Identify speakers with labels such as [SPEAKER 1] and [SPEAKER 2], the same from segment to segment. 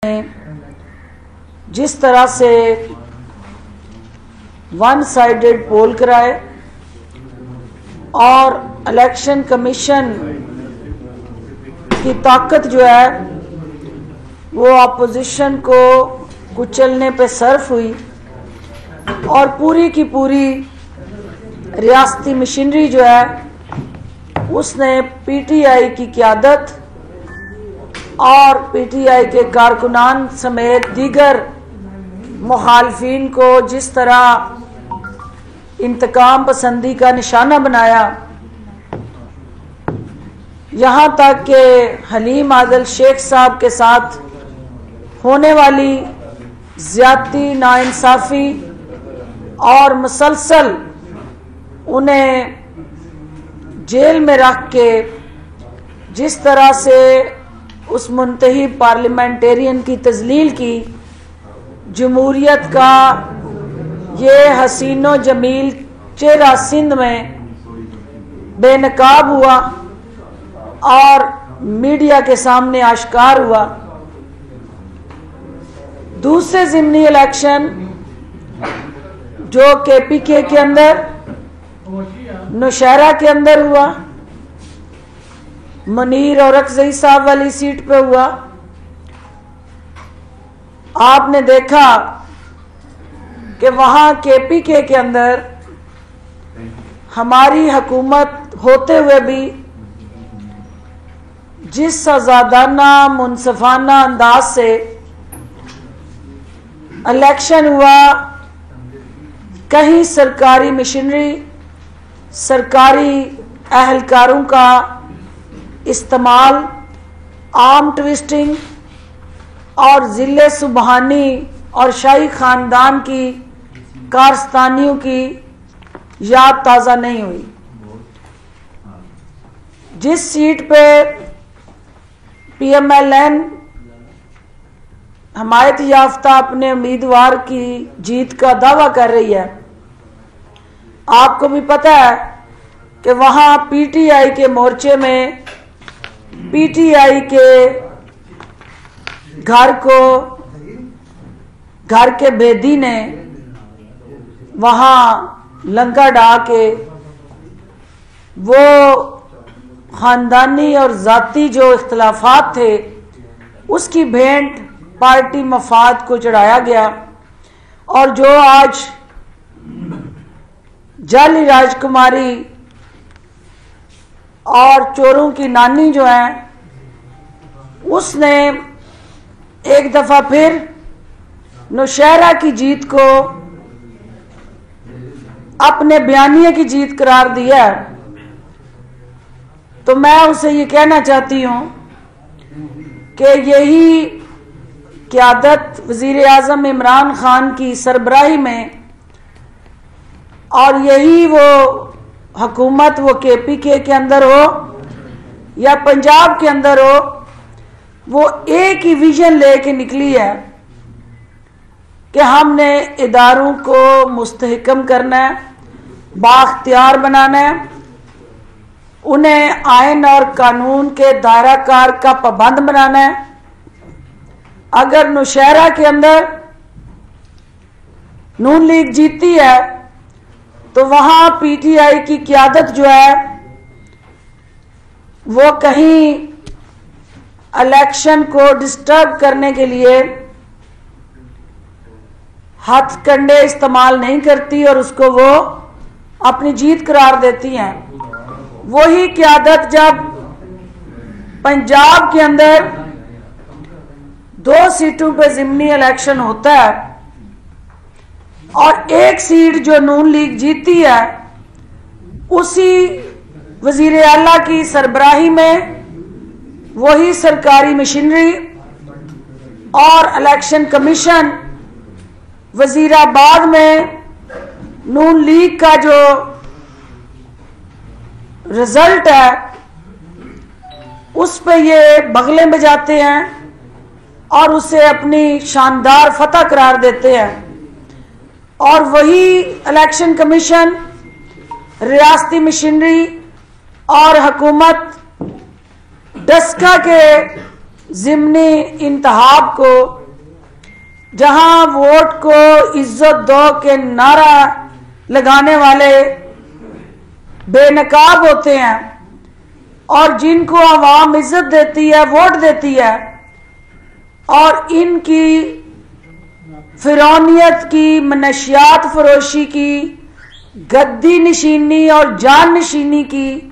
[SPEAKER 1] जिस तरह से वन साइडेड पोल कराए और इलेक्शन कमीशन की ताकत जो है वो अपोजिशन को कुचलने पे सर्फ हुई और पूरी की पूरी रियासती मशीनरी जो है उसने पीटीआई की क़यादत और पीटीआई के कारकुनान समेत दीगर मुखालफिन को जिस तरह इंतकाम पसंदी का निशाना बनाया, यहाँ तक कि हलीम आदिल शेख साहब के साथ होने वाली ज़्यादती, नाइंसाफ़ी और मुसलसल उन्हें जेल में रख के जिस तरह से उस मुंतही पार्लियामेंटेरियन की तजलील की, जमहूरियत का ये हसीनो जमील चेहरा सिंध में बेनकाब हुआ और मीडिया के सामने आश्कार हुआ। दूसरे ज़िमनी इलेक्शन जो केपीके के अंदर नौशहरा के अंदर हुआ, मुनीर और अकज़ई साहब वाली सीट पे हुआ, आपने देखा कि वहां केपीके के अंदर हमारी हुकूमत होते हुए भी जिस आज़ादाना मुनसफाना अंदाज से इलेक्शन हुआ, कहीं सरकारी मशीनरी, सरकारी अहलकारों का इस्तेमाल, आर्म ट्विस्टिंग और ज़िले सुबहानी और शाही ख़ानदान की कारस्तानियों की याद ताज़ा नहीं हुई। जिस सीट पे पीएमएलएन हमायत याफ्ता अपने उम्मीदवार की जीत का दावा कर रही है, आपको भी पता है कि वहां पीटीआई के मोर्चे में पीटीआई के घर के बेदी ने वहां लंका डा के वो खानदानी और जाती जो इख्तलाफात थे उसकी भेंट पार्टी मफाद को चढ़ाया गया। और जो आज जाली राजकुमारी और चोरों की नानी जो है उसने एक दफा फिर नौशहरा की जीत को अपने बयानिए की जीत करार दिया। तो मैं उसे ये कहना चाहती हूं कि यही क़यादत वज़ीर आज़म इमरान खान की सरबराही में और यही वो हुकूमत, वो केपीके के अंदर हो या पंजाब के अंदर हो, वो एक ही विजन लेके निकली है कि हमने इदारों को मुस्तहकम करना है, बाख्तियार बनाना है, उन्हें आइन और कानून के दायरा कार का पाबंद बनाना है। अगर नौशहरा के अंदर नून लीग जीतती है तो वहां पीटीआई की क़यादत जो है वो कहीं इलेक्शन को डिस्टर्ब करने के लिए हथकंडे इस्तेमाल नहीं करती और उसको वो अपनी जीत करार देती हैं। वही क़यादत जब पंजाब के अंदर 2 सीटों पे ज़िमनी इलेक्शन होता है और एक सीट जो नून लीग जीतती है, उसी वज़ीर आला की सरबराही में वही सरकारी मशीनरी और इलेक्शन कमीशन वज़ीराबाद में नून लीग का जो रिजल्ट है उस पे ये बगले बजाते हैं और उसे अपनी शानदार फतह करार देते हैं। और वही इलेक्शन कमीशन, रियासती मशीनरी और हुकूमत डस्का के ज़िमनी इंतखाब को, जहां वोट को इज्जत दो के नारा लगाने वाले बेनकाब होते हैं और जिनको आवाम इज्जत देती है, वोट देती है, और इनकी फिरौनियत की, मनशियात फरोशी की, गद्दी नशीनी और जान नशीनी की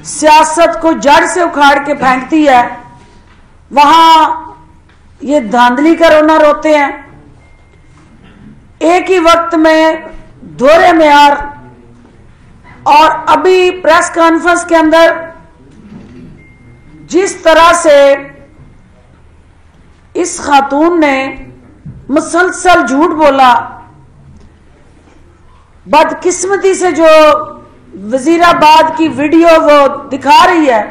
[SPEAKER 1] सियासत को जड़ से उखाड़ के फेंकती है, वहां ये धांधली का रोना रोते हैं। एक ही वक्त में दोहरे मेयार, और अभी प्रेस कॉन्फ्रेंस के अंदर जिस तरह से इस खातून ने मुसलसल झूठ बोला, बदकिस्मती से जो वजीराबाद की वीडियो वो दिखा रही है,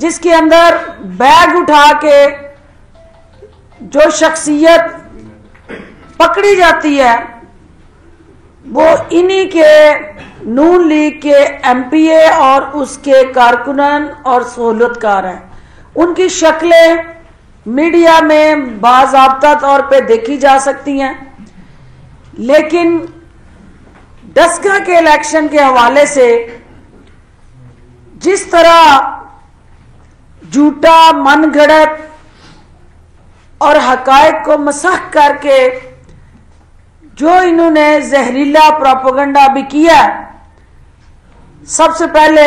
[SPEAKER 1] जिसके अंदर बैग उठा के जो शख्सियत पकड़ी जाती है वो इन्हीं के नून लीग के एमपीए और उसके कारकुनान और सहूलतकार हैं। उनकी शक्लें मीडिया में बाज़ाब्ता तौर पे देखी जा सकती हैं, लेकिन डस्का के इलेक्शन के हवाले से जिस तरह झूठा, मनगढ़ंत और हकायक को मसख करके जो इन्होंने जहरीला प्रोपेगेंडा भी किया, सबसे पहले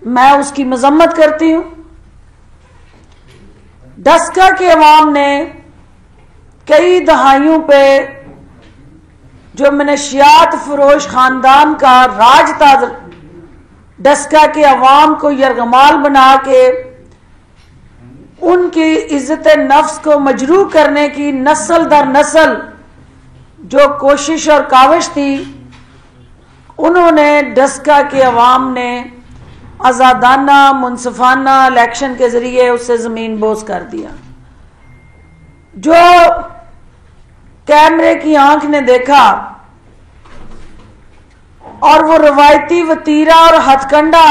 [SPEAKER 1] मैं उसकी मजम्मत करती हूं। डस्का के अवाम ने कई दहाइयों पे जो मनशियात फरोश खानदान का राज था, डस्का के अवाम को यरगमाल बना के उनकी इज्जत नफ्स को मजरूह करने की नस्ल दर नस्ल जो कोशिश और काविश थी, उन्होंने डस्का के अवाम ने आज़ादाना मुनसिफाना इलेक्शन के जरिए उससे ज़मीन बोस कर दिया। जो कैमरे की आंख ने देखा और वो रवायती वतीरा और हथकंडा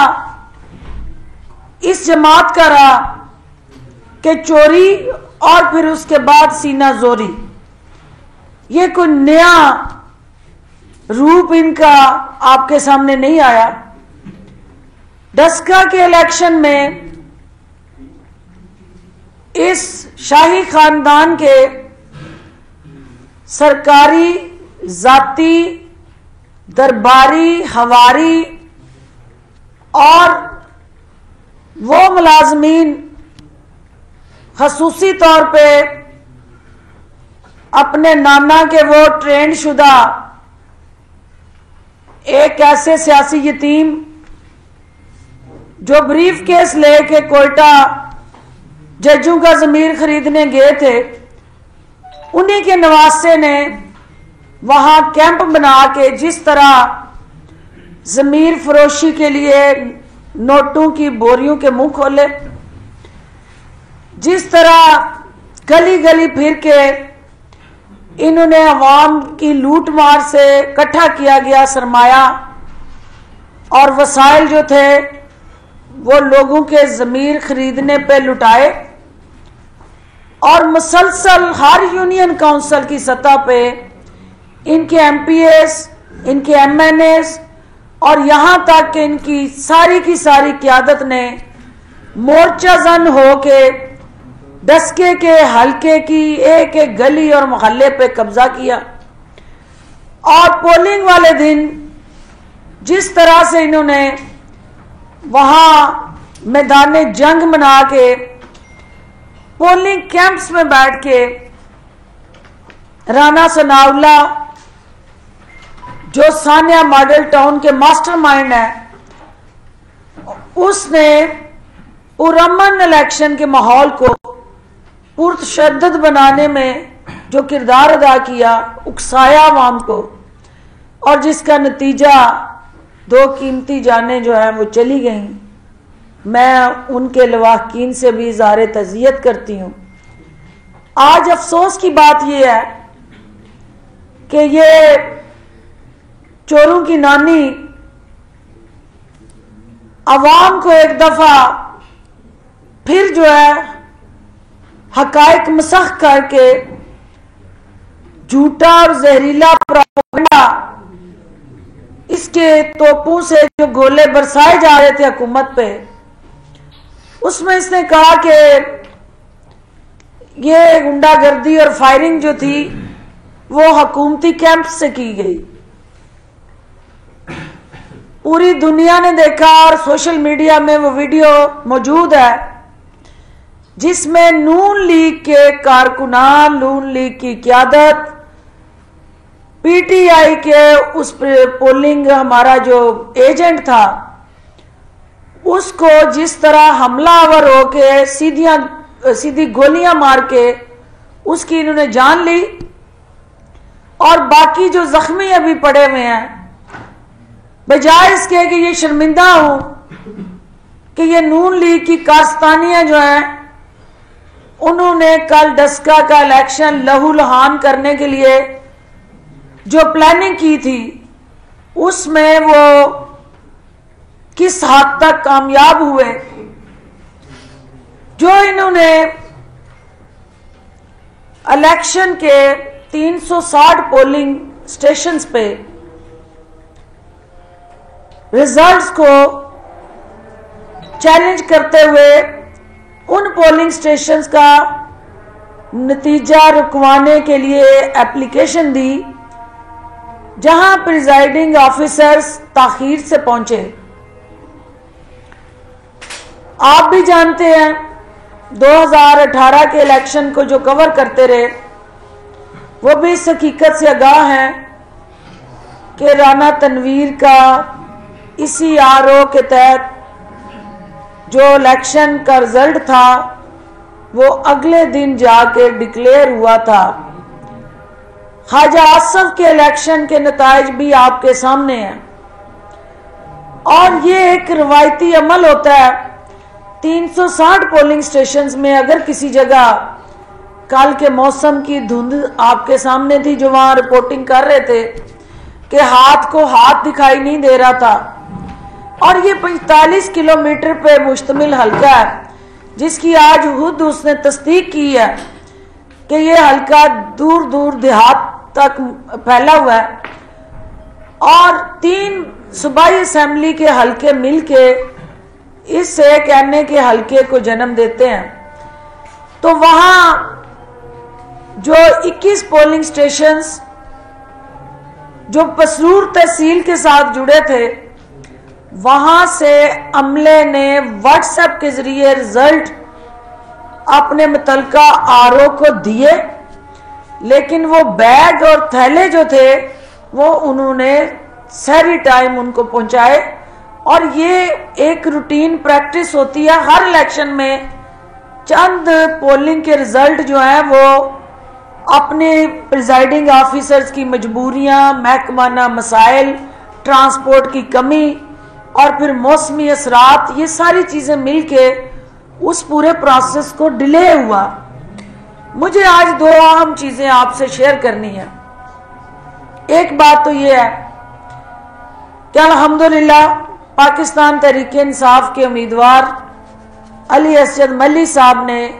[SPEAKER 1] इस जमात का रहा कि चोरी और फिर उसके बाद सीना जोरी, ये कोई नया रूप इनका आपके सामने नहीं आया। डस्का के इलेक्शन में इस शाही खानदान के सरकारी, जाती, दरबारी, हवारी और वो मुलाजमीन खसूसी तौर पे अपने नाना के वो ट्रेंड शुदा एक ऐसे सियासी यतीम जो ब्रीफ केस लेके कोयटा जज्जों का जमीर खरीदने गए थे, उन्हीं के नवासे ने वहां कैंप बना के जिस तरह जमीर फरोशी के लिए नोटों की बोरियों के मुंह खोले, जिस तरह गली गली फिर के इन्होंने अवाम की लूट मार से इकट्ठा किया गया सरमाया और वसाइल जो थे वो लोगों के ज़मीर खरीदने पे लुटाए, और मुसलसल हर यूनियन काउंसिल की सतह पे इनके एमपीएस, इनके एमएनएस और यहाँ तक कि इनकी सारी की सारी क़यादत ने मोर्चा जन हो के डस्के के हलके की एक एक गली और मोहल्ले पे कब्जा किया। और पोलिंग वाले दिन जिस तरह से इन्होंने वहां मैदान जंग बना के पोलिंग कैंप्स में बैठ के राना सनाउल्ला जो सानिया मॉडल टाउन के मास्टरमाइंड है, उसने पुरअमन इलेक्शन के माहौल को पुरतशद्दद बनाने में जो किरदार अदा किया, उकसाया आवाम को, और जिसका नतीजा 2 कीमती जानें जो हैं वो चली गईं। मैं उनके लवाहकीन से भी इज़हार तज़ियत करती हूँ। आज अफसोस की बात यह है कि ये चोरों की नानी अवाम को एक दफ़ा फिर जो है हकायक मसख करके झूठा और जहरीला प्रोपेगेंडा, इसके तोपों से जो गोले बरसाए जा रहे थे हुकूमत पे, उसमें इसने कहा कि ये गुंडागर्दी और फायरिंग जो थी वो हुकूमती कैंप से की गई। पूरी दुनिया ने देखा और सोशल मीडिया में वो वीडियो मौजूद है जिसमें नून लीग के कारकुनान, नून लीग की क़यादत, पीटीआई के उस पोलिंग हमारा जो एजेंट था उसको जिस तरह हमलावर होके सीधी गोलियां मार के उसकी इन्होंने जान ली, और बाकी जो जख्मी अभी पड़े हुए हैं, बजाय इसके कि ये शर्मिंदा हो कि ये नून लीग की कारस्तानियां जो हैं उन्होंने कल डस्का का इलेक्शन लहूलुहान करने के लिए जो प्लानिंग की थी उसमें वो किस हद तक कामयाब हुए। जो इन्होंने इलेक्शन के 360 पोलिंग स्टेशंस पे रिजल्ट्स को चैलेंज करते हुए उन पोलिंग स्टेशंस का नतीजा रुकवाने के लिए एप्लीकेशन दी जहां प्रिजाइडिंग ऑफिसर्स ताखीर से पहुंचे। आप भी जानते हैं 2018 के इलेक्शन को जो कवर करते रहे वो भी इस हकीकत से आगाह हैं कि राना तनवीर का इसी आरओ के तहत जो इलेक्शन का रिजल्ट था वो अगले दिन जाके डिक्लेयर हुआ था। ख्वाजा आसफ के इलेक्शन के नताइज भी आपके सामने हैं, और ये एक रवायती अमल होता है 360 पोलिंग स्टेशंस में। अगर किसी जगह कल के मौसम की धुंध आपके सामने थी, जो वहां रिपोर्टिंग कर रहे थे कि हाथ को हाथ दिखाई नहीं दे रहा था, और ये 45 किलोमीटर पे मुश्तमिल हल्का है जिसकी आज खुद उसने तस्दीक की है कि ये हल्का दूर दूर देहात तक फैला हुआ है, और 3 सूबाई असेंबली के हल्के मिलके इस एक एमए के हल्के को जन्म देते हैं। तो वहां जो 21 पोलिंग स्टेशंस जो पसरूर तहसील के साथ जुड़े थे, वहां से अमले ने व्हाट्सएप के जरिए रिजल्ट अपने मुतलका आरओ को दिए, लेकिन वो बैग और थैले जो थे वो उन्होंने सहरी टाइम उनको पहुंचाए। और ये एक रूटीन प्रैक्टिस होती है हर इलेक्शन में, चंद पोलिंग के रिजल्ट जो हैं वो अपने प्रिजाइडिंग ऑफिसर्स की मजबूरियां, महकमाना मसाइल, ट्रांसपोर्ट की कमी और फिर मौसमी असरात, ये सारी चीजें मिलके उस पूरे प्रोसेस को डिले हुआ। मुझे आज 2 अहम चीजें आपसे शेयर करनी है। एक बात तो ये है कि अल्हम्दुलिल्लाह पाकिस्तान तहरीक इंसाफ के उम्मीदवार अली असद मल्ली साहब ने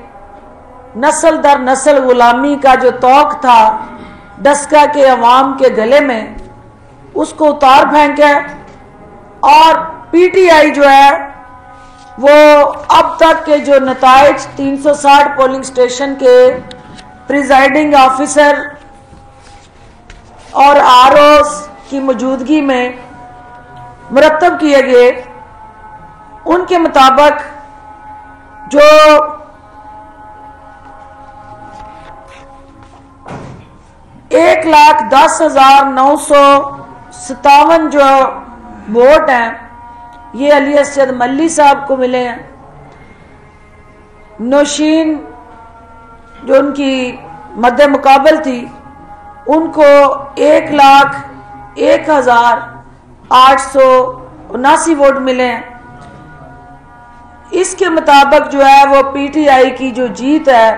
[SPEAKER 1] नस्ल दर नस्ल गुलामी का जो तौक था डस्का के अवाम के गले में, उसको उतार फेंका, और पीटीआई जो है वो अब तक के जो नताइज 360 पोलिंग स्टेशन के प्रिजाइडिंग ऑफिसर और आरओस की मौजूदगी में मुरतब किए गए, उनके मुताबिक जो 1,10,957 जो वोट हैं ये अली असद मल्ली साहब को मिले हैं। नौशीन जो उनकी मद्दे मुकाबल थी उनको 1,01,879 वोट मिले हैं। इसके मुताबिक जो है वो पीटीआई की जो जीत है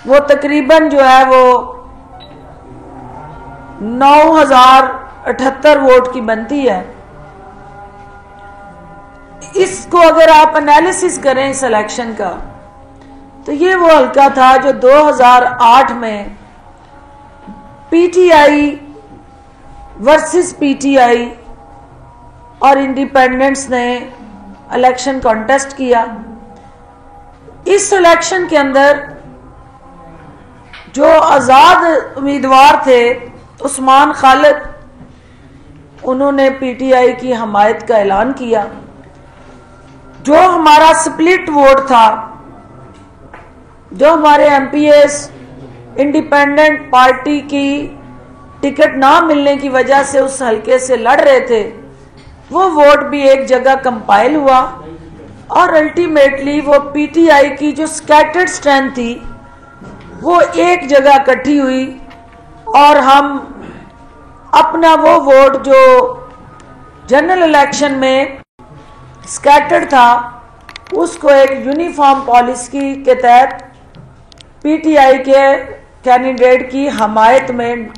[SPEAKER 1] वो तकरीबन जो है वो 9,078 वोट की बनती है। इसको अगर आप एनालिसिस करें इस इलेक्शन का, तो ये वो हल्का था जो 2008 में पीटीआई वर्सेस पीटीआई और इंडिपेंडेंट्स ने इलेक्शन कॉन्टेस्ट किया। इस इलेक्शन के अंदर जो आज़ाद उम्मीदवार थे उस्मान खालिद, उन्होंने पीटीआई की हमायत का ऐलान किया। जो हमारा स्प्लिट वोट था, जो हमारे एमपीएस इंडिपेंडेंट पार्टी की टिकट ना मिलने की वजह से उस हलके से लड़ रहे थे, वो वोट भी एक जगह कंपाइल हुआ और अल्टीमेटली वो पीटीआई की जो स्कैटर्ड स्ट्रेंथ थी वो एक जगह इकट्ठी हुई और हम अपना वो वोट जो जनरल इलेक्शन में स्कैटर्ड था उसको एक यूनिफॉर्म पॉलिसी के तहत पीटीआई के कैंडिडेट की हमायत में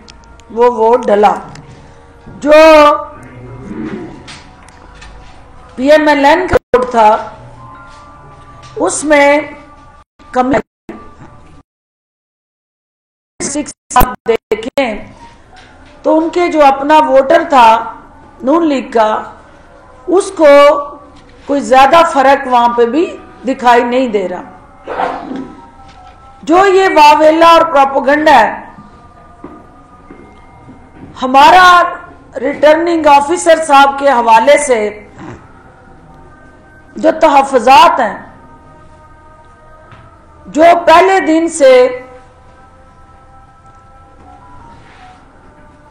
[SPEAKER 1] वो वोट डला। जो पीएमएलएन का वोट था उसमें कम आप देखें तो उनके जो अपना वोटर था नून लीग का, उसको कोई ज्यादा फर्क वहां पे भी दिखाई नहीं दे रहा। जो ये वावेला और प्रोपेगेंडा है, हमारा रिटर्निंग ऑफिसर साहब के हवाले से जो तहफ़्फ़ुज़ात हैं, जो पहले दिन से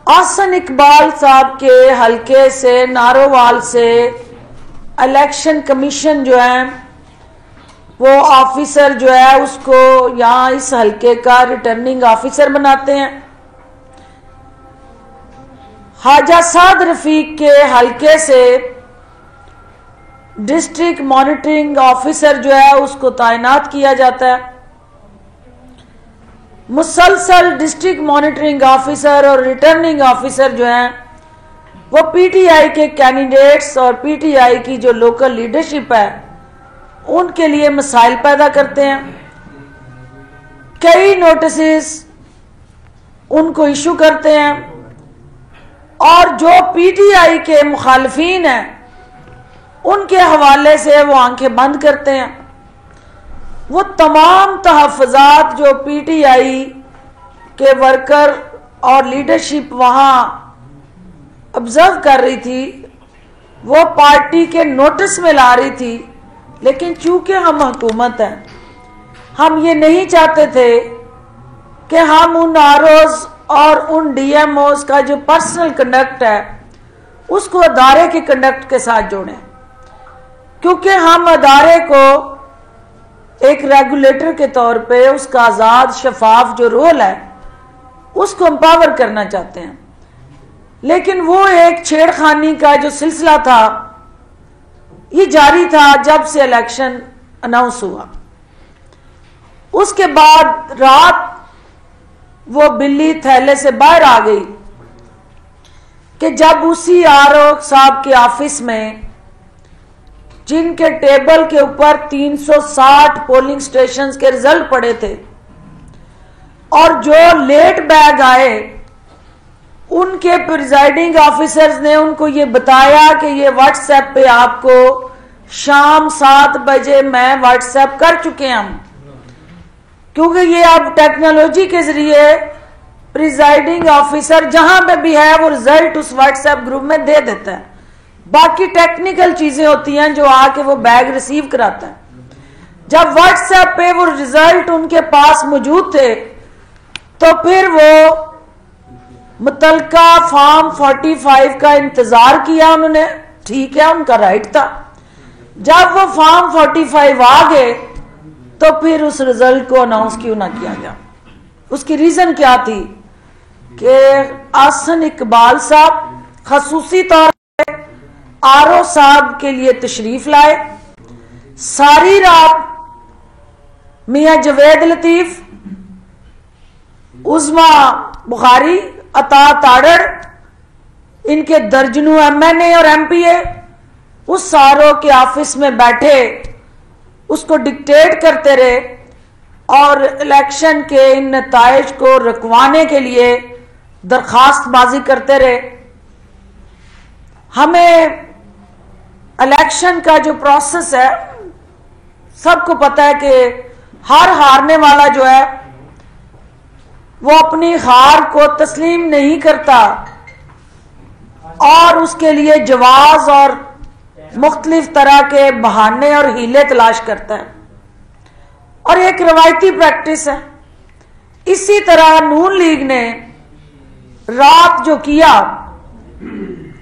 [SPEAKER 1] आसन इकबाल साहब के हलके से नारोवाल से इलेक्शन कमीशन जो है वो ऑफिसर जो है उसको यहाँ इस हलके का रिटर्निंग ऑफिसर बनाते हैं। हाजा साद रफीक के हलके से डिस्ट्रिक्ट मॉनिटरिंग ऑफिसर जो है उसको तैनात किया जाता है। मुसलसल डिस्ट्रिक्ट मॉनिटरिंग ऑफिसर और रिटर्निंग ऑफिसर जो हैं वो पीटीआई के कैंडिडेट्स और पीटीआई की जो लोकल लीडरशिप है उनके लिए मसाइल पैदा करते हैं। कई नोटिस उनको इशू करते हैं और जो पीटीआई के मुखालफीन हैं उनके हवाले से वो आंखें बंद करते हैं। वो तमाम तहफ़्फ़ुज़ात जो पीटीआई के वर्कर और लीडरशिप वहाँ ऑब्जर्व कर रही थी वो पार्टी के नोटिस में ला रही थी, लेकिन चूंकि हम हुकूमत हैं, हम ये नहीं चाहते थे कि हम उन आरओज़ और उन डीएमओज़ का जो पर्सनल कंडक्ट है उसको अदारे के कंडक्ट के साथ जोड़ें, क्योंकि हम अदारे को एक रेगुलेटर के तौर पे उसका आज़ाद शफाफ जो रोल है उसको एम्पावर करना चाहते हैं। लेकिन वो एक छेड़खानी का जो सिलसिला था ये जारी था जब से इलेक्शन अनाउंस हुआ। उसके बाद रात वो बिल्ली थैले से बाहर आ गई कि जब उसी आरओ साहब के ऑफिस में जिनके टेबल के ऊपर 360 पोलिंग स्टेशंस के रिजल्ट पड़े थे और जो लेट बैग आए उनके प्रिजाइडिंग ऑफिसर्स ने उनको ये बताया कि ये व्हाट्सएप पे आपको शाम 7 बजे मैं व्हाट्सएप कर चुके हैं हम, क्योंकि ये अब टेक्नोलॉजी के जरिए प्रिजाइडिंग ऑफिसर जहां पे भी है वो रिजल्ट उस व्हाट्सएप ग्रुप में दे देता है। बाकी टेक्निकल चीजें होती हैं जो आके वो बैग रिसीव कराता है। जब व्हाट्सएप पे वो रिजल्ट उनके पास मौजूद थे तो फिर वो मुतलका फॉर्म 45 का इंतजार किया उन्होंने, ठीक है उनका राइट था। जब वो फॉर्म 45 आ गए तो फिर उस रिजल्ट को अनाउंस क्यों ना किया गया। उसकी रीजन क्या थी कि आसन इकबाल साहब खसूसी तौर पर आरओ साहब के लिए तशरीफ लाए। सारी रात मियां जवेद लतीफ, उज़मा बुखारी, अता ताड़ड़, इनके दर्जनों एमएनए और एमपीए उस आरओ के ऑफिस में बैठे उसको डिक्टेट करते रहे और इलेक्शन के इन नताइज को रुकवाने के लिए दरखास्तबाजी करते रहे। हमें इलेक्शन का जो प्रोसेस है, सबको पता है कि हर हारने वाला जो है वो अपनी हार को तस्लीम नहीं करता और उसके लिए जवाज और मुख्तलिफ तरह के बहाने और हीले तलाश करता है, और एक रवायती प्रैक्टिस है। इसी तरह नून लीग ने रात जो किया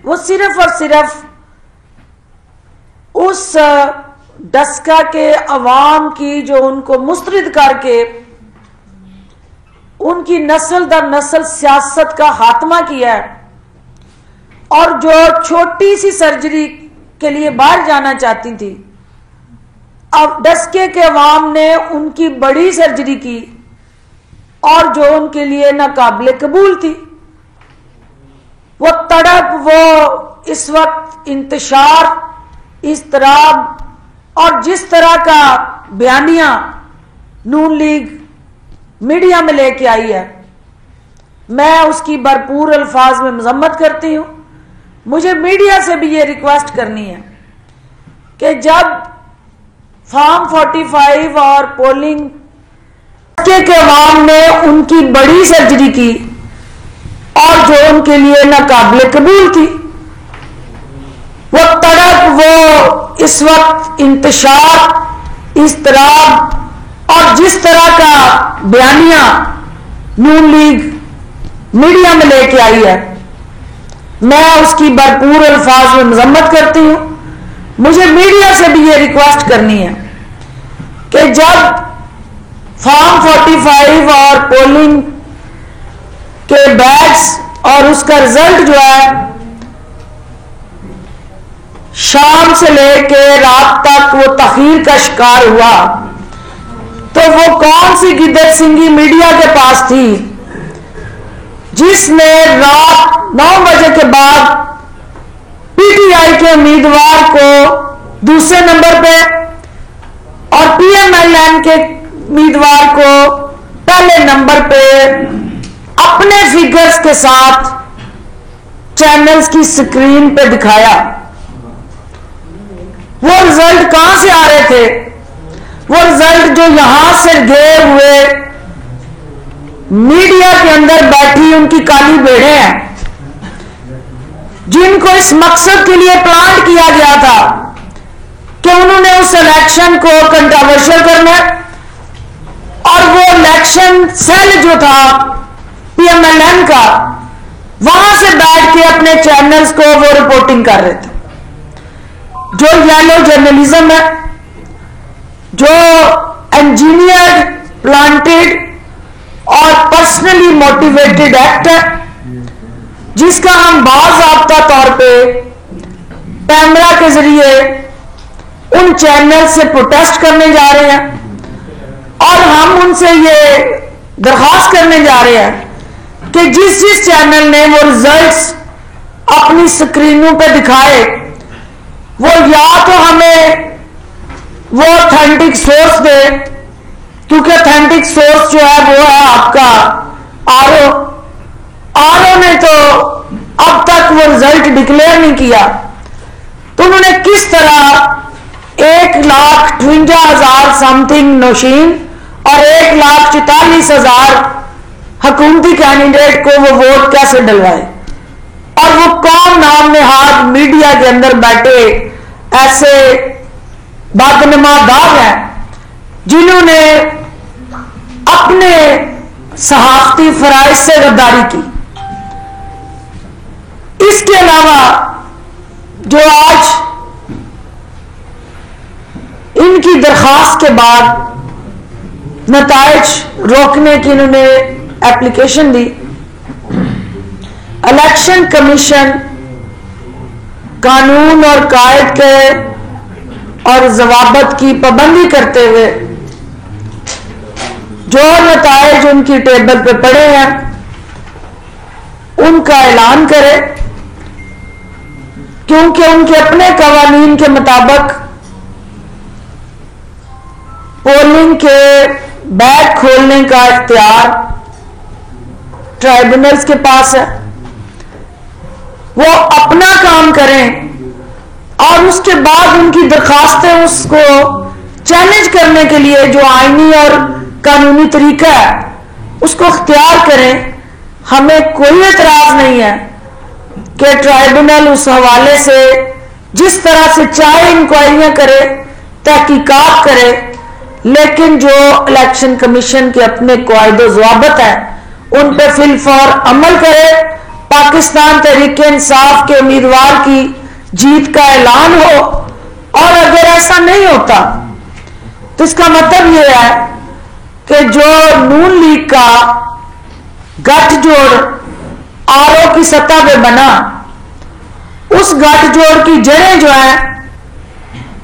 [SPEAKER 1] वो सिर्फ और सिर्फ उस डस्का के अवाम की जो उनको मुस्तरद करके उनकी नस्ल दर नस्ल सियासत का खात्मा किया है, और जो छोटी सी सर्जरी के लिए बाहर जाना चाहती थी, अब डस्के के अवाम ने उनकी बड़ी सर्जरी की और जो उनके लिए नाकाबिले कबूल थी। वो तड़प, वो इस वक्त इंतशार, इस्तराब और जिस तरह का बयानिया नून लीग मीडिया में लेके आई है, मैं उसकी भरपूर अल्फाज में मजम्मत करती हूं। मुझे मीडिया से भी ये रिक्वेस्ट करनी है कि जब फॉर्म 45 और पोलिंग के अवाम ने उनकी बड़ी सर्जरी की और जो उनके लिए नाकाबिले कबूल थी, वो तड़प, वो इस वक्त इंतशार, इस्तराब और जिस तरह का बयानिया नून लीग मीडिया में लेके आई है, मैं उसकी भरपूर अल्फाज में मजम्मत करती हूं। मुझे मीडिया से भी ये रिक्वेस्ट करनी है कि जब फॉर्म 45 और पोलिंग के बैग्स और उसका रिजल्ट जो है शाम से लेके रात तक वो तखीर का शिकार हुआ, तो वो कौन सी गिद्दर सिंगी मीडिया के पास थी जिसने रात 9 बजे के बाद पीटीआई के उम्मीदवार को दूसरे नंबर पे और पीएमएलएन के उम्मीदवार को पहले नंबर पे अपने फिगर्स के साथ चैनल्स की स्क्रीन पे दिखाया। वो रिजल्ट कहां से आ रहे थे? वो रिजल्ट जो यहां से गए हुए मीडिया के अंदर बैठी उनकी काली भेड़े हैं, जिनको इस मकसद के लिए प्लांट किया गया था कि उन्होंने उस इलेक्शन को कंट्रोवर्शियल करना, और वो इलेक्शन सेल जो था पीएमएलएन का, वहां से बैठ के अपने चैनल्स को वो रिपोर्टिंग कर रहे थे। जो येलो जर्नलिज्म है, जो इंजीनियर प्लांटेड और पर्सनली मोटिवेटेड एक्ट है, जिसका हम बाज़ाब्ता तौर पे कैमरा के जरिए उन चैनल से प्रोटेस्ट करने जा रहे हैं, और हम उनसे ये दरखास्त करने जा रहे हैं कि जिस जिस चैनल ने वो रिजल्ट्स अपनी स्क्रीनों पे दिखाए, वो या तो हमें वो ऑथेंटिक सोर्स दे, क्योंकि ऑथेंटिक सोर्स जो है वो है आपका आरओ ने तो अब तक वो रिजल्ट डिक्लेयर नहीं किया, तो उन्होंने किस तरह 1,58,000 समथिंग नौशीन और 1,44,000 हुकूमती कैंडिडेट को वो वोट कैसे डलवाए, और वो कौन नाम नेहाद मीडिया के अंदर बैठे ऐसे बदनुमा दाग हैं जिन्होंने अपने सहाफती फराइज से गद्दारी की। इसके अलावा जो आज इनकी दरखास्त के बाद नताइज रोकने की इन्होंने एप्लीकेशन दी, इलेक्शन कमीशन कानून और कायद के और जवाबत की पाबंदी करते हुए जो नताइज उनकी टेबल पे पड़े हैं उनका ऐलान करे, क्योंकि उनके अपने कवानीन के मुताबिक पोलिंग के बैग खोलने का इख्तियार ट्राइब्यूनल्स के पास है। वो अपना काम करें और उसके बाद उनकी दरखास्तें उसको चैलेंज करने के लिए जो आईनी और कानूनी तरीका है उसको इख्तियार करें। हमें कोई एतराज नहीं है कि ट्राइब्यूनल उस हवाले से जिस तरह से चाहे इंक्वायरियां करे, तहकीकात करे, लेकिन जो इलेक्शन कमीशन के अपने कायदे ज़वाबित हैं उन पर फिलफौर अमल करे। पाकिस्तान तहरीक इंसाफ के उम्मीदवार की जीत का ऐलान हो, और अगर ऐसा नहीं होता तो इसका मतलब यह है कि जो नून लीग का गठजोड़ आरओ की सतह पे बना, उस गठजोड़ की जड़ें जो हैं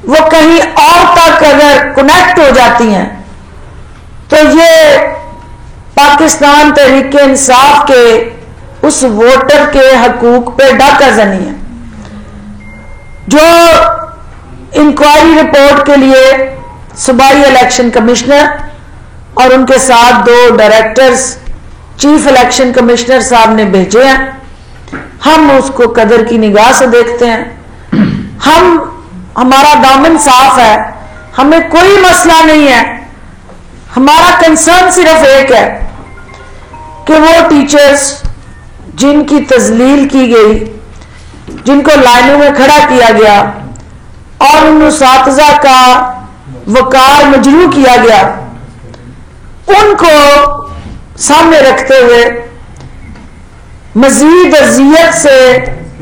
[SPEAKER 1] वो कहीं और तक अगर कनेक्ट हो जाती हैं तो ये पाकिस्तान तहरीक इंसाफ के उस वोटर के हकूक पे डाका जनी है। जो इंक्वायरी रिपोर्ट के लिए सूबाई इलेक्शन कमिश्नर और उनके साथ 2 डायरेक्टर्स चीफ इलेक्शन कमिश्नर साहब ने भेजे हैं, हम उसको कदर की निगाह से देखते हैं। हमारा दामन साफ है, हमें कोई मसला नहीं है। हमारा कंसर्न सिर्फ एक है कि वो टीचर्स जिनकी तजलील की गई, जिनको लाइनों में खड़ा किया गया और उन उस्ताज़ा का वकार मजरू किया गया, उनको सामने रखते हुए मजीद अज़ियत से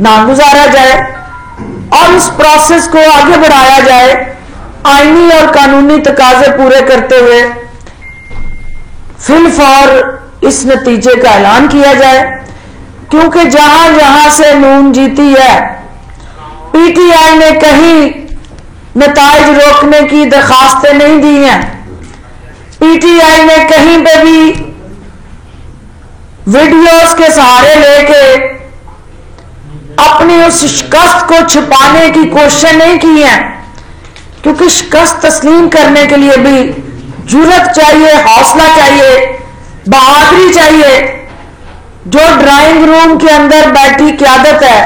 [SPEAKER 1] ना गुजारा जाए और उस प्रोसेस को आगे बढ़ाया जाए। आईनी और कानूनी तकाजे पूरे करते हुए फिलफौर इस नतीजे का ऐलान किया जाए, क्योंकि जहां जहां से नून जीती है, पीटीआई ने कहीं नताइज रोकने की दरखास्तें नहीं दी हैं। पीटीआई ने कहीं पे भी वीडियोस के सहारे लेके अपनी उस शिकस्त को छुपाने की कोशिश नहीं की है, क्योंकि शिकस्त तस्लीम करने के लिए भी जुर्रत चाहिए, हौसला चाहिए, बहादुरी चाहिए। जो ड्राइंग रूम के अंदर बैठी क़यादत है,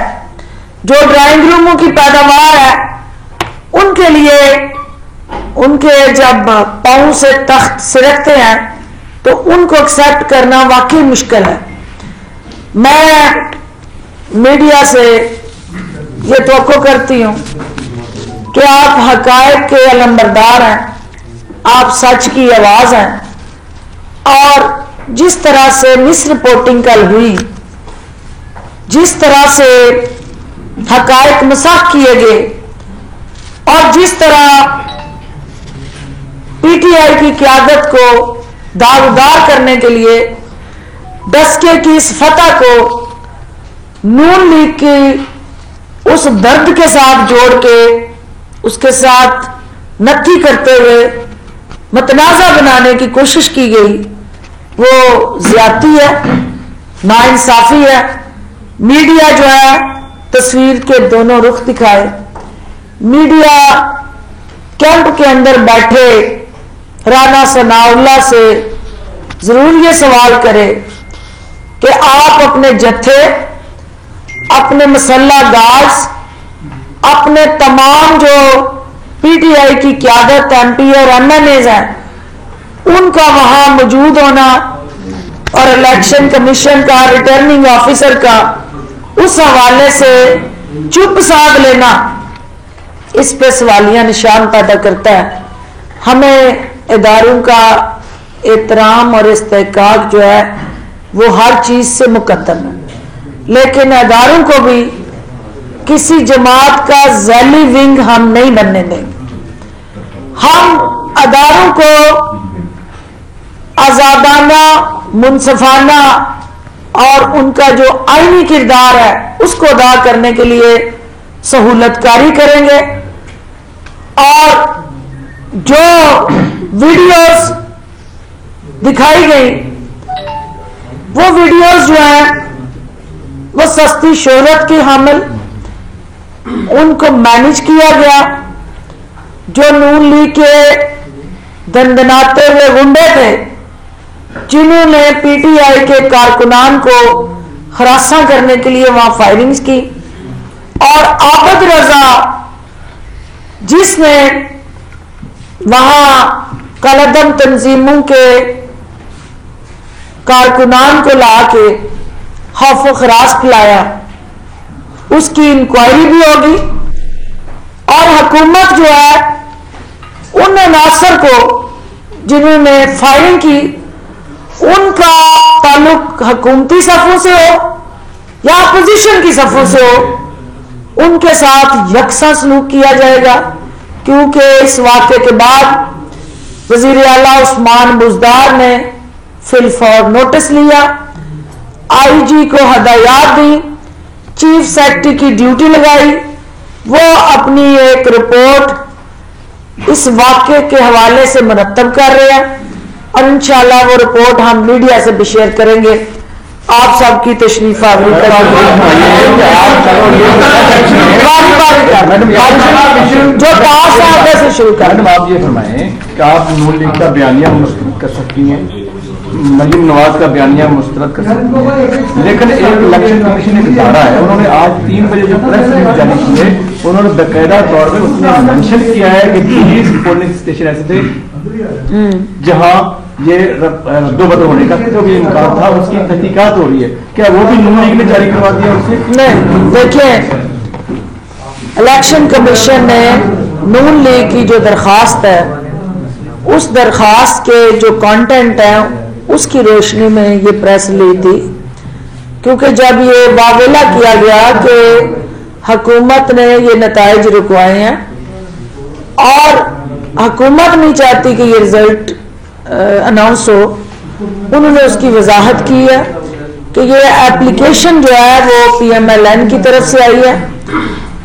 [SPEAKER 1] जो ड्राइंग रूमों की पैदावार है, उनके लिए उनके जब पांव से तख्त सिरकते हैं तो उनको एक्सेप्ट करना वाकई मुश्किल है। मैं मीडिया से ये तवक्को करती हूँ कि आप हकायक के अलंबरदार हैं, आप सच की आवाज़ हैं, और जिस तरह से मिस रिपोर्टिंग कल हुई, जिस तरह से हकायक मसाक किए गए और जिस तरह पीटीआई की क़यादत को दागदार करने के लिए डस्के की इस फतह को नून लीग की उस दर्द के साथ जोड़ के उसके साथ नक्की करते हुए मतनाज़ा बनाने की कोशिश की गई, वो ज्यादती है, नाइंसाफी है। मीडिया जो है तस्वीर के दोनों रुख दिखाए। मीडिया कैंप के अंदर बैठे राना सनाउल्लाह से जरूर ये सवाल करे कि आप अपने जत्थे, अपने मसल्ला गार्ड्स, अपने तमाम जो पीटीआई की क़यादत एमपी और एमएनएज हैं, उनका वहां मौजूद होना और इलेक्शन कमीशन का, रिटर्निंग ऑफिसर का उस हवाले से चुप साध लेना, इस पे सवालिया निशान पैदा करता है। हमें इदारों का एहतराम और इस्तेहकाक जो है वो हर चीज से मुकद्दम है, लेकिन इदारों को भी किसी जमात का जैली विंग हम नहीं बनने देंगे। हम इदारों को आजादाना, मुनसफाना और उनका जो आईनी किरदार है उसको अदा करने के लिए सहूलतकारी करेंगे। और जो वीडियोस दिखाई गई, वो वीडियोस जो हैं वो सस्ती शोहरत की हामिल, उनको मैनेज किया गया। जो नून लीग के दंदनाते हुए गुंडे थे जिन्होंने पीटीआई के कारकुनान को हरासा करने के लिए वहां फायरिंग्स की, और आबद रजा जिसने वहां कलदम तंजीमों के कारकुनान को ला के खौफ खराश पिलाया, उसकी इंक्वायरी भी होगी। और हुकूमत जो है उन अनासर को जिन्होंने फायरिंग की उनका ताल्लुक हुकूमती सफ़ों से हो या अपोजिशन की सफ़ों से हो, उनके साथ यकसा सलूक किया जाएगा। क्योंकि इस वाक़े के बाद वज़ीर आला उस्मान बुज़दार ने फिलफौर नोटिस लिया, आईजी को हदायत दी, चीफ सेक्रेटरी की ड्यूटी लगाई, वो अपनी एक रिपोर्ट इस वाक़े के हवाले से मुरतब कर रहे हैं और इंशाल्लाह वो रिपोर्ट हम मीडिया से भी शेयर करेंगे। आप सबकी तशरीफ आवरी जो पास है से शुरू कर।
[SPEAKER 2] मैडम आप ये फरमाएं कि आप नून लीग का बयानिया मुस्तरद कर सकती हैं, मरीम नवाज का बयानिया मुस्तरद कर सकती हैं, लेकिन एक इलेक्शन कमीशन एक इदारा है, उन्होंने आज 3 बजे जो प्रेस रिलीज जारी की है, उन्होंने बाकायदा तौर पर उसने मेंशन किया है कि 20 पोलिंग स्टेशन ऐसे थे जहां ये रद्दोबदल होने का जो भी इम्कान था, उसकी तहकीकात हो रही है। क्या वो भी नून लीग ने जारी करवा दिया उसे?
[SPEAKER 1] नहीं, देखिए इलेक्शन कमीशन ने नून लीग की जो दरखास्त है उस दरखास्त के जो कंटेंट है उसकी रोशनी में ये प्रेस ली थी, क्योंकि जब ये वावेला किया गया कि हुकूमत ने ये नताइज रुकवाए हैं और हुकूमत नहीं चाहती कि ये रिजल्ट अनाउंस हो, उन्होंने उसकी वजाहत की है कि ये एप्लीकेशन जो है वो PMLN की तरफ से आई है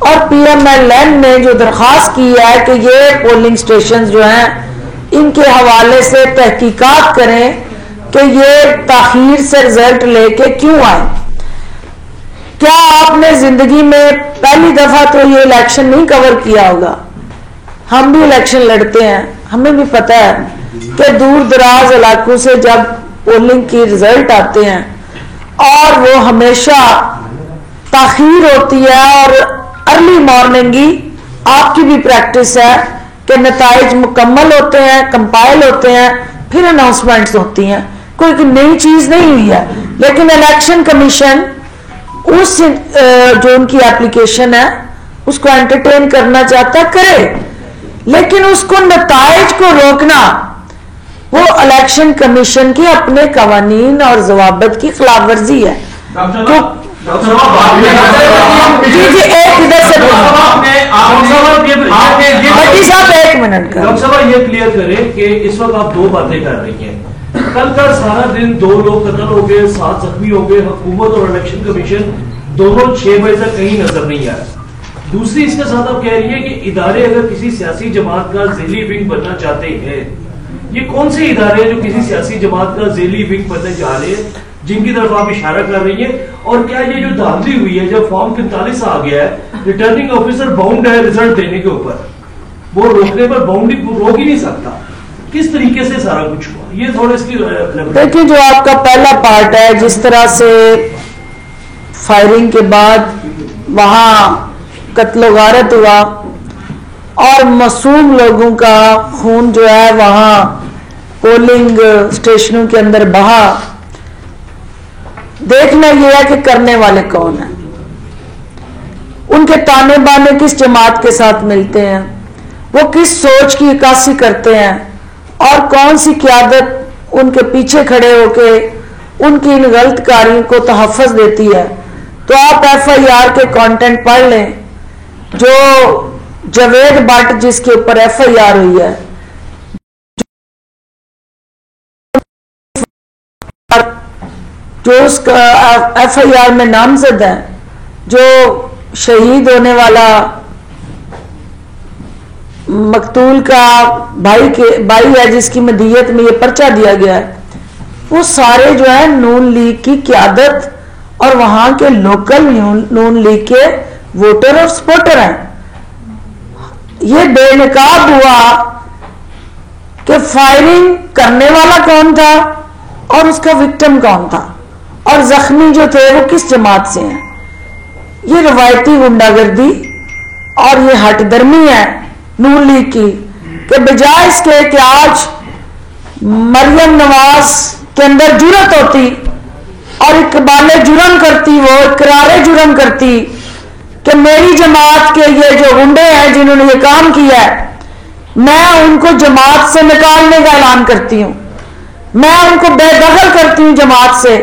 [SPEAKER 1] और PMLN ने जो दरख्वास्त की है कि ये पोलिंग स्टेशन जो हैं इनके हवाले से तहकीकात करें कि ये ताखीर से रिजल्ट लेके क्यों आए। क्या आपने जिंदगी में पहली दफा तो ये इलेक्शन नहीं कवर किया होगा, हम भी इलेक्शन लड़ते हैं, हमें भी पता है कि दूर दराज इलाकों से जब पोलिंग की रिजल्ट आते हैं और वो हमेशा ताखीर होती है और अर्ली मॉर्निंग ही आपकी भी प्रैक्टिस है कि नताइज मुकम्मल होते हैं, कंपाइल होते हैं, फिर अनाउंसमेंट्स होती हैं, कोई नई चीज नहीं हुई है। लेकिन इलेक्शन कमीशन उस जो उनकी एप्लीकेशन है उसको एंटरटेन करना चाहता करे, लेकिन उसको नताइज को रोकना वो इलेक्शन कमीशन के अपने कवानीन और जवाबत की खिलाफ वर्जी है। जी जी एक इधर से भट्टी साहब 1 मिनट का।
[SPEAKER 3] डॉक्टर साहब ये क्लियर करें कि इस वक्त आप 2 बातें कर रही हैं। कल का सारा दिन 2 लोग कत्ल हो गए, 7 जख्मी हो गए, हुकूमत और इलेक्शन कमीशन दोनों 6 बजे तक कहीं नजर नहीं आया। दूसरी इसके साथ आप कह रही है कि इदारे अगर किसी सियासी जमात का ज़ेली विंग बनना चाहते हैं, ये कौन से इदारे हैं जो किसी सियासी जमात का ज़ेली विंग बनने जा रहे हैं जिनकी तरफ आप इशारा कर रही है? और क्या ये जो धांधली हुई है जब फॉर्म 43 आ गया है, रिटर्निंग ऑफिसर बाउंड है रिजल्ट देने के ऊपर, वो रोकने पर बाउंड रोक ही नहीं सकता, किस तरीके से सारा कुछ हुआ ये थोड़ा इसकी
[SPEAKER 1] देखिए। जो आपका पहला पार्ट है, जिस तरह से फायरिंग के बाद वहां कत्लो गारत हुआ और मासूम लोगों का खून जो है वहां पोलिंग स्टेशनों के अंदर बहा, देखना यह है कि करने वाले कौन हैं, उनके ताने बाने किस जमात के साथ मिलते हैं, वो किस सोच की इक्कासी करते हैं और कौन सी क़यादत उनके पीछे खड़े होके उनकी इन गलत कारियों को तहफ़्फ़ुज़ देती है। तो आप FIR के कंटेंट पढ़ लें, जो जवेद भट्ट जिसके ऊपर FIR हुई है, जो उसका FIR में नामजद है, जो शहीद होने वाला मकतूल का भाई है जिसकी मदीयत में ये पर्चा दिया गया है, वो सारे जो है नून लीग की क़यादत और वहां के लोकल नून लीग के वोटर और सपोर्टर हैं। ये बेनकाब हुआ कि फायरिंग करने वाला कौन था और उसका विक्टिम कौन था और जख्मी जो थे वो किस जमात से हैं। ये रवायती गुंडागर्दी और ये हटदर्मी है नून लीग की कि बजाय इसके कि आज मरियम नवाज के अंदर जुर्रत होती और इकबाले जुर्म करती, वो इकरारे जुर्म करती कि मेरी जमात के ये जो गुंडे हैं जिन्होंने ये काम किया है, मैं उनको जमात से निकालने का ऐलान करती हूं, मैं उनको बेदखल करती हूं जमात से,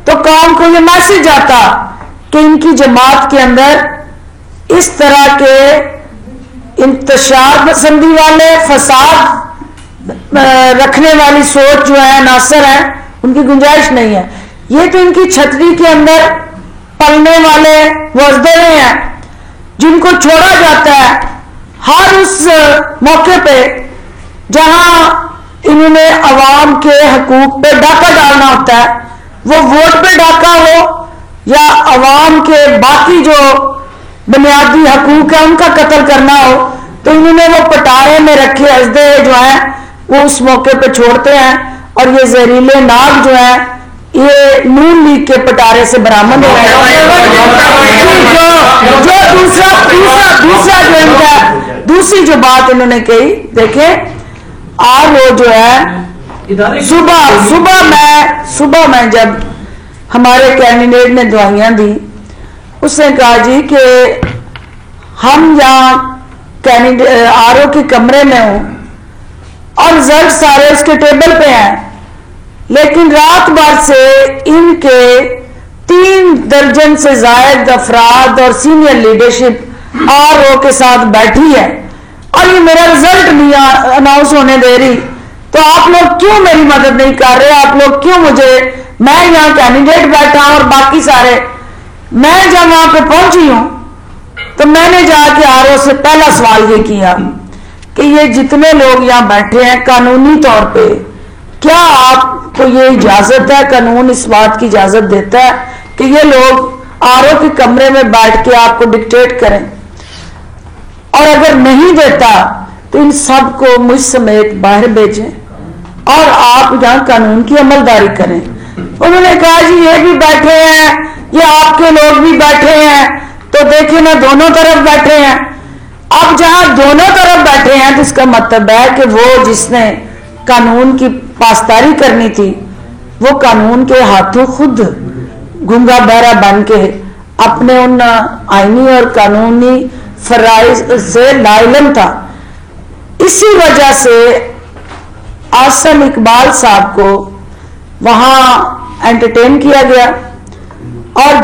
[SPEAKER 1] तो कौम को ये मैसेज आता कि इनकी जमात के अंदर इस तरह के इंतशार पसंदी वाले, फसाद रखने वाली सोच जो है नासर है, उनकी गुंजाइश नहीं है। ये तो इनकी छतरी के अंदर पलने वाले वजदे हैं जिनको छोड़ा जाता है हर उस मौके पे जहां इन्होंने अवाम के हकूक पे डाका डालना होता है, वो वोट पे डाका हो या अवाम के बाकी जो बुनियादी हकूक है उनका कत्ल करना हो, तो इन्होंने वो पटारे में रखे हस्दे जो हैं वो उस मौके पे छोड़ते हैं और ये जहरीले नाग जो है ये नून लीग के पटारे से बरामद हो गए। जो दूसरा जो इनका दूसरी जो बात इन्होंने कही, देखें आज वो जो है सुबह में जब हमारे कैंडिडेट ने दवाइयां दी, उसने कहा जी कि हम यहाँ कैंडिडेट आरओ के कमरे में हूं और रिजल्ट सारे उसके टेबल पे हैं, लेकिन रात भर से इनके 3 दर्जन से ज्यादा अफराद और सीनियर लीडरशिप आरओ के साथ बैठी है और ये मेरा रिजल्ट नहीं अनाउंस होने दे रही। तो आप लोग क्यों मेरी मदद नहीं कर रहे? आप लोग क्यों मैं यहाँ कैंडिडेट बैठा हूं और बाकी सारे, मैं जब वहां पे पहुंची हूं तो मैंने जाके आरओ से पहला सवाल ये किया कि ये जितने लोग यहाँ बैठे हैं कानूनी तौर पे क्या आपको ये इजाजत है, कानून इस बात की इजाजत देता है कि ये लोग आरओ के कमरे में बैठ के आपको डिक्टेट करें? और अगर नहीं देता तो इन सबको मुझ समेत बाहर भेजें और आप यहाँ कानून की अमलदारी करें। उन्होंने कहा जी ये भी बैठे हैं, ये आपके लोग भी बैठे हैं, तो देखिए ना दोनों तरफ बैठे हैं। अब जहां दोनों तरफ बैठे हैं तो इसका मतलब है कि वो जिसने कानून की पासदारी करनी थी वो कानून के हाथों खुद गूंगा बहरा बन के अपने उन आईनी और कानूनी फराइज से लाइलम था। इसी वजह से आसम इकबाल साहब को वहां एंटरटेन किया गया और